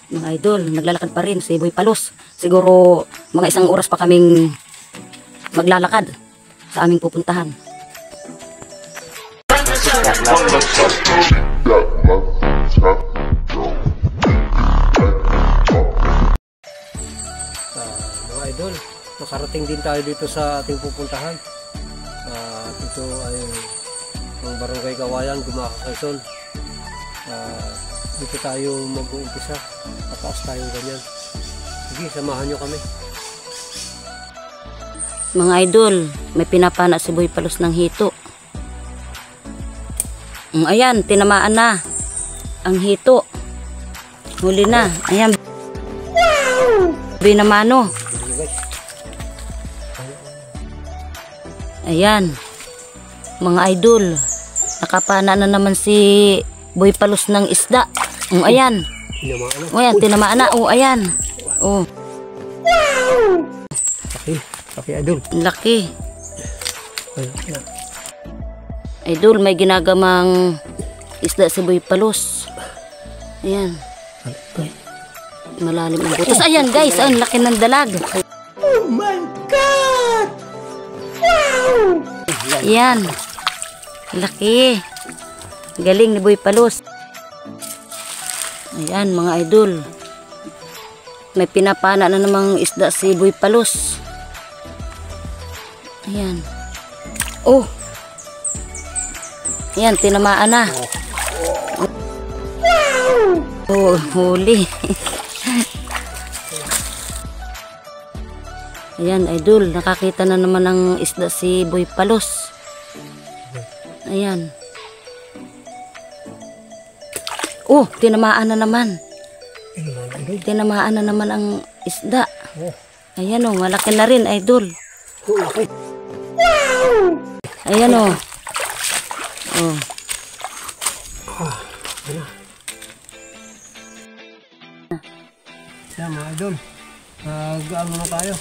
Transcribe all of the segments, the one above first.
Mga idol, naglalakad pa rin si Boy Palos. Siguro mga 1 oras pa kaming maglalakad sa aming pupuntahan. Mga idol, nakarating din tayo dito sa ating pupuntahan. Ito ay ang Barangay Kawayan, Gumaca, Quezon. Dito tayo mag-uumpisa. Pataas tayo ganyan. Sige, samahan nyo kami. Mga idol, may pinapana si Boy Palos ng hito. Ayan, tinamaan na ang hito. Huli na. Ayan. Binamano. Ayan. Mga idol, nakapana na naman si Boy Palos ng isda. Ayan. Ayan, tinamaan na. Ayan. Laki, idol. Laki. Idol, may ginagamang isda si Boy Palos. Ayan. Malalim ang butas. Ayan guys, ang laki ng dalag. Oh my God! Wow! Ayan. Laki. Galing ni Boy Palos. Ayan mga idol. May pinapana na namang isda si Boy Palos. Ayan. Ayan, tinamaan na. Huli. Ayan idol, nakakita na naman ng isda si Boy Palos. Ayan. Tinamaan na naman. Tinamaan na naman ang isda. Ayan malaki na rin idol. Ayan Yan mga idol, ano na tayo,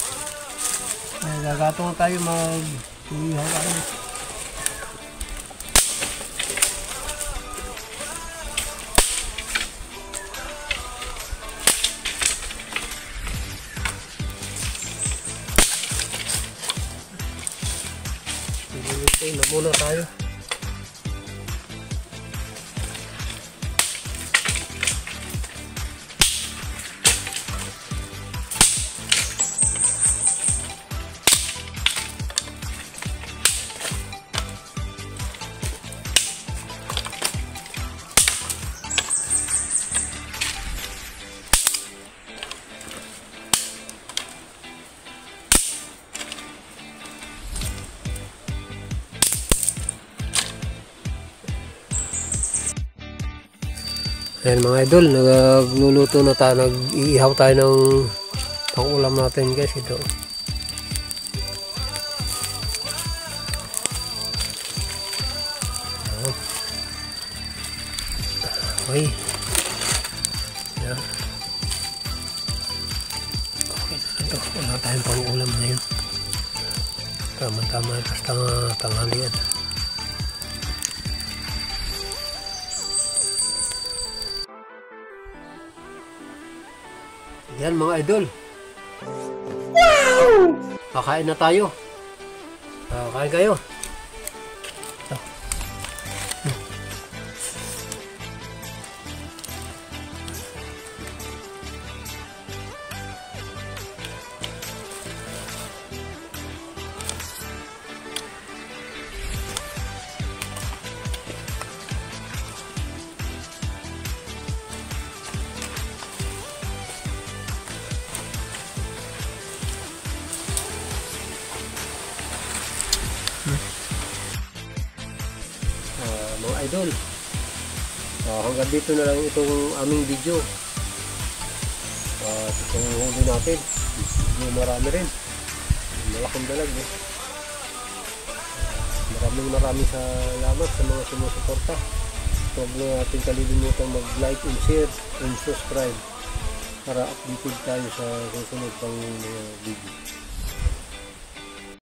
gagatong na tayo, mag-ihaw tayo. Magluluto na muna tayo. Ayan mga idol, nagluluto na tayo, nag-iihaw tayo ng pang-ulam natin guys. Ito. Okay. Ayan. Okay na ito. Wala tayong pang-ulam na yun. Tama-tama, basta tanghalian. Yan mga idol. Wow! Kakain na tayo. Kakain kayo. Mga idol, hanggang dito na lang itong aming video. Itong huli natin, marami rin, malaking dalag maraming salamat sa mga sumusuporta. Huwag na natin kalilimutan mag-like and share and subscribe para updated tayo sa susunod pang mga video.